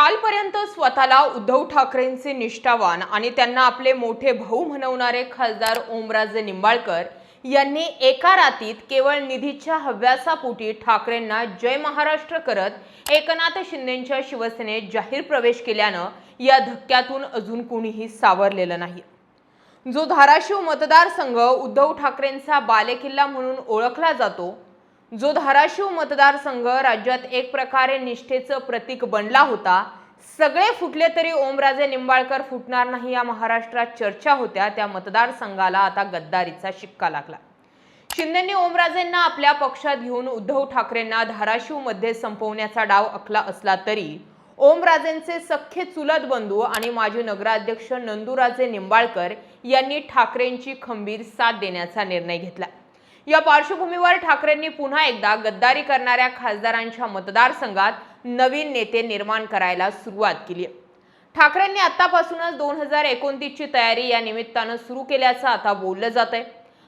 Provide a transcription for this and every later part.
कालपर्यंत स्वतःला उद्धव ठाकरेंचे निष्ठावान आणि त्यांना आपले मोठे भाऊ म्हणवणारे खासदार ओमराजे निंबाळकर यांनी एका रात्रीत केवळ निधीच्या हव्यासापोटी ठाकरेंना जय महाराष्ट्र करत एकनाथ शिंदेंच्या शिवसेनेत जाहीर प्रवेश केल्यानं या धक्क्यातून अजून कोणीही सावरलेलं नाही। जो धाराशिव मतदारसंघ उद्धव ठाकरेंचा बालेकिल्ला म्हणून ओळखला जातो, जो धाराशिव मतदारसंघ राज्यात एक प्रकारे निष्ठेचं प्रतीक बनला होता, सगळे फुटले तरी ओमराजे निंबाळकर फुटणार नाही या महाराष्ट्रात चर्चा होत्या, त्या मतदारसंघाला आता गद्दारीचा शिक्का लागला। शिंदेंनी ओमराजेंना आपल्या पक्षात घेऊन उद्धव ठाकरेंना धाराशिव मध्ये संपवण्याचा डाव आखला असला तरी ओमराजेंचे सख्खे चुलत बंधू आणि माजी नगराध्यक्ष नंदूराजे निंबाळकर यांनी ठाकरेंची खंबीर साथ देण्याचा निर्णय घेतला। या पार्श्वभूमीवर ठाकरेंनी पुन्हा एकदा गद्दारी करणाऱ्या खासदारांच्या मतदारसंघात नवीन नेते निर्माण करायला सुरुवात केली। ठाकरेंनी आतापासूनच 2029 ची तयारी या निमित्तानं सुरू केल्याचं आता बोललं जातंय।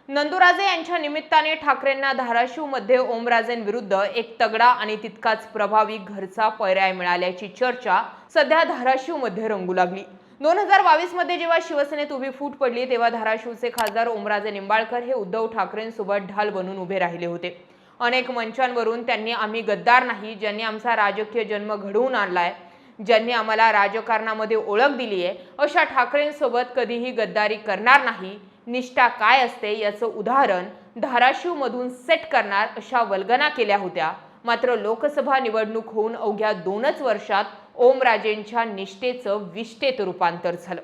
नंदूराजे यांच्या निमित्ताने ठाकरेंना धाराशिव मध्ये ओमराजेंविरुद्ध एक तगडा आणि तितकाच प्रभावी घरचा पर्याय मिळाल्याची चर्चा सध्या धाराशिव मध्ये रंगू लागली। 2022 मध्ये जेव्हा शिवसेनेत उभी फूट पडली तेव्हा धाराशिवचे खासदार ओमराजे निंबाळकर हे उद्धव ठाकरेंसोबत ढाल बनून उभे राहिले होते। अनेक मंचांवरून त्यांनी आम्ही गद्दार नाही, ज्यांनी आमचा राजकीय जन्म घडवून आणलाय, ज्यांनी आम्हाला राजकारणामध्ये ओळख दिली आहे, अशा ठाकरेंसोबत कधीही गद्दारी करणार नाही, निष्ठा काय असते याचं उदाहरण धाराशिव मधून सेट करणार अशा वल्गना केल्या होत्या। मात्र लोकसभा निवडणूक होऊन अवघ्या 2च वर्षात ओमराजेंच्या निष्ठेचं विष्ठेत रूपांतर झालं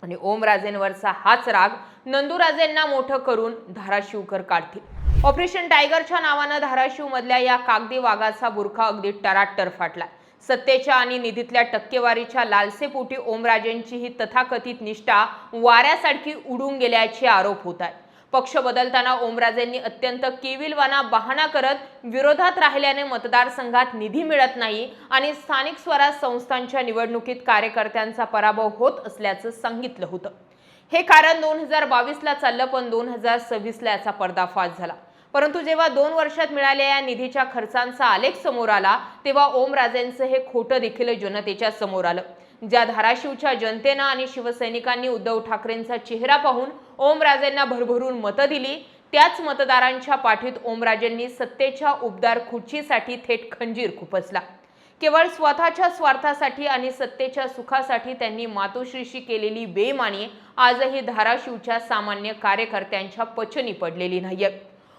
आणि ओमराजेंवरचा हाच राग नंदूराजेंना मोठं करून धाराशिवकर काढतील। ऑपरेशन टायगरच्या नावानं धाराशिव मधल्या या कागदी वाघाचा बुरखा अगदी टराट्टर फाटला। सत्तेच्या आणि निधीतल्या टक्केवारीच्या लालसेपोटी ओमराजेंची ही तथाकथित निष्ठा वाऱ्यासारखी उडून गेल्याचे आरोप होत आहेत। पक्ष बदलताना ओमराजेंनी अत्यंत केविलवाना बहाणा करत विरोधात राहिल्याने मतदारसंघात निधी मिळत नाही आणि स्थानिक स्वराज संस्थांच्या निवडणुकीत कार्यकर्त्यांचा पराभव होत असल्याचं सांगितलं होतं। हे कारण 2022 ला चाललं, पण 2026 ला याचा पर्दाफाश झाला। परंतु जेव्हा 2 वर्षात मिळालेल्या या निधीच्या खर्चांचा आलेख समोर आला तेव्हा ओमराजेंचं हे खोटं देखील जनतेच्या समोर आलं। ज्या धाराशिवच्या जनतेनं आणि शिवसैनिकांनी उद्धव ठाकरेंचा चेहरा पाहून ओमराजेंना भरभरून मतं दिली, त्याच मतदारांच्या पाठीत ओमराजेंनी सत्तेच्या उबदार खुर्चीसाठी थेट खंजीर खुपसला। केवळ स्वतःच्या स्वार्थासाठी आणि सत्तेच्या सुखासाठी त्यांनी मातोश्रीशी केलेली बेईमानी आजही धाराशिवच्या सामान्य कार्यकर्त्यांच्या पचनी पडलेली नाहीये।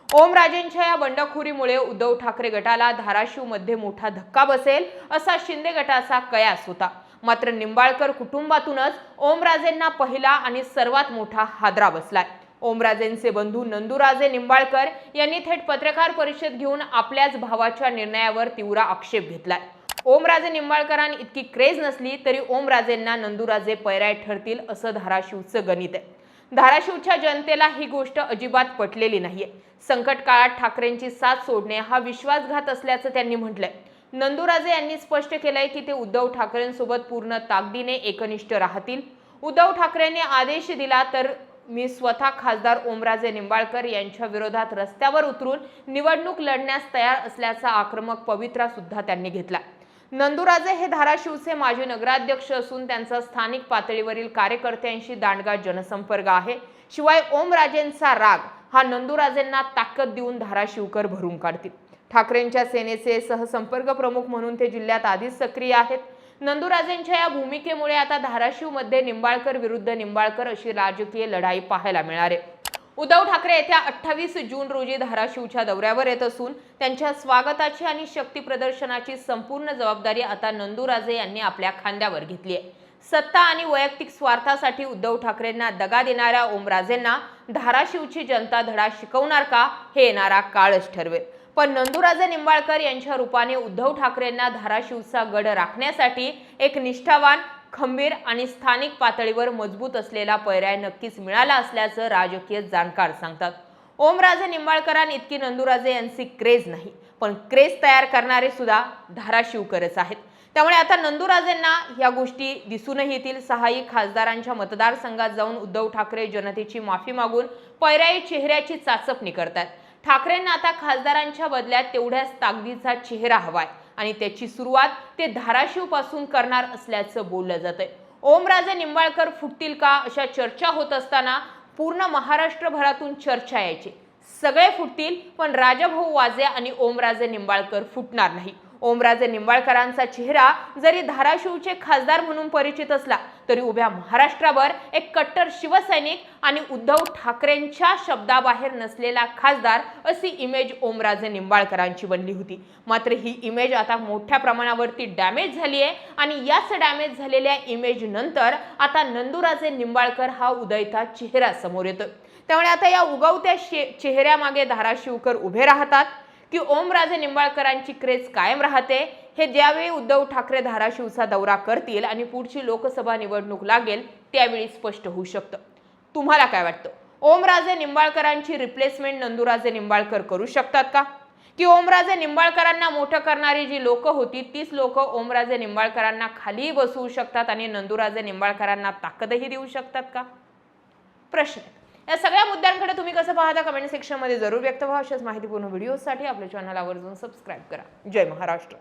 ओमराजेंच्या या बंडखोरीमुळे उद्धव ठाकरे गटाला धाराशिव मध्ये मोठा धक्का बसेल असा शिंदे गटाचा कयास होता। मात्र निंबाळकर कुटुंबातूनच ओमराजेंना पहिला आणि सर्वात मोठा हादरा बसलाय। ओमराजेंचे बंधू नंदूराजे निंबाळकर यांनी थेट पत्रकार परिषद घेऊन आपल्याच भावाच्या निर्णयावर तीव्र आक्षेप घेतलाय। ओमराजे निंबाळकरांनी इतकी क्रेज नसली तरी ओमराजेंना नंदूराजे पर्याय ठरतील असं धाराशिवचं गणित आहे। धाराशिवच्या जनतेला ही गोष्ट अजिबात पटलेली नाहीये। संकट काळात ठाकरेंची साथ सोडणे हा विश्वासघात असल्याचं त्यांनी म्हटलंय। नंदूराजे यांनी स्पष्ट केलंय की ते उद्धव ठाकरेंसोबत पूर्ण ताकदीने एकनिष्ठ राहतील। उद्धव ठाकरेंनी आदेश दिला तर मी स्वतः खासदार ओमराजे निंबाळकर यांच्या विरोधात रस्त्यावर उतरून निवडणूक लढण्यास तयार असल्याचा आक्रमक पवित्रा सुद्धा त्यांनी घेतला। नंदूराजे हे धाराशिवचे माजी नगराध्यक्ष असून त्यांचा स्थानिक पातळीवरील कार्यकर्त्यांशी दांडगा जनसंपर्क आहे। शिवाय ओमराजेंचा राग हा नंदूराजेंना ताकद देऊन धाराशिवकर भरून काढतील। ठाकरेंच्या सेनेचे सहसंपर्क प्रमुख म्हणून ते जिल्ह्यात आधीच सक्रिय आहेत। नंदूराजेंच्या या भूमिकेमुळे आता धाराशिव मध्ये निंबाळकर विरुद्ध निंबाळकर अशी राजकीय लढाई पाहायला मिळणार आहे। उद्धव ठाकरे येत्या 28 जून रोजी धाराशिवच्या दौऱ्यावर येत असून त्यांच्या स्वागताची आणि शक्ती प्रदर्शनाची संपूर्ण जबाबदारी आता नंदूराजे यांनी आपल्या खांद्यावर घेतली आहे। सत्ता आणि वैयक्तिक स्वार्थासाठी उद्धव ठाकरेंना दगा देणाऱ्या ओमराजेंना धाराशिवची जनता धडा शिकवणार का हे येणारा काळच ठरवेल। पण नंदूराजे निंबाळकर यांच्या रूपाने उद्धव ठाकरेंना धाराशिवचा गड राखण्यासाठी एक निष्ठावान, खंबीर आणि स्थानिक पातळीवर मजबूत असलेला पर्याय नक्कीच मिळाला असल्याचं राजकीय जाणकार सांगतात। ओमराजे निंबाळकरांनी इतकी नंदूराजे यांची क्रेज नाही, पण क्रेज तयार करणारे सुद्धा धाराशिवकरच आहेत। त्यामुळे आता नंदूराजेंना या गोष्टी दिसूनही येतील। 6ही खासदारांच्या मतदारसंघात जाऊन उद्धव ठाकरे जनतेची माफी मागून पर्यायी चेहऱ्याची चाचपणी करतात। ठाकरेंना आता खासदारांच्या बदल्यात तेवढ्याच ताकदीचा चेहरा हवाय। आणि त्याची सुरुवात ते धाराशिव पासून करणार असल्याचं बोललं जातंय. ओमराजे निंबाळकर फुटतील का अशा चर्चा होत असताना पूर्ण महाराष्ट्रभरातून चर्चा यायची. सगळे फुटतील पण राजाभाऊ वाजे आणि ओमराजे निंबाळकर फुटणार नाही. ओमराजे निंबाळकरांचा चेहरा जरी धाराशिवचे खासदार म्हणून परिचित असला तरी उभ्या महाराष्ट्रावर एक कट्टर शिवसैनिक आणि उद्धव ठाकरेंच्या शब्दाबाहेर नसलेला खासदार अशी इमेज ओमराजे निंबाळकरांची बनली होती. मात्र ही इमेज आता मोठ्या प्रमाणावरती डॅमेज झाली आहे आणि याच डॅमेज झालेल्या इमेज नंतर आता नंदूराजे निंबाळकर हा उदयता चेहरा समोर येतो. त्यामुळे आता या उगवत्या चेहऱ्यामागे धाराशिवकर उभे राहतात की ओमराजे निंबाळकरांची क्रेज कायम राहते हे ज्यावेळी उद्धव ठाकरे धाराशिवचा दौरा करतील आणि पुढची लोकसभा निवडणूक लागेल त्यावेळी स्पष्ट होऊ शकतं. तुम्हाला काय वाटतं? ओमराजे निंबाळकरांची रिप्लेसमेंट नंदूराजे निंबाळकर करू शकतात का? की ओमराजे निंबाळकरांना मोठं करणारी जी लोक होती तीच लोक ओमराजे निंबाळकरांना खाली बसवू शकतात आणि नंदूराजे निंबाळकरांना ताकदही देऊ शकतात का? प्रश्न. या सगळ्या मुद्द्यांकडे तुम्ही कसं पाहता कमेंट सेक्शनमध्ये जरूर व्यक्त व्हा. अशाच माहितीपूर्ण व्हिडिओसाठी आपल्या चॅनल आवर्जून सबस्क्राईब करा. जय महाराष्ट्र.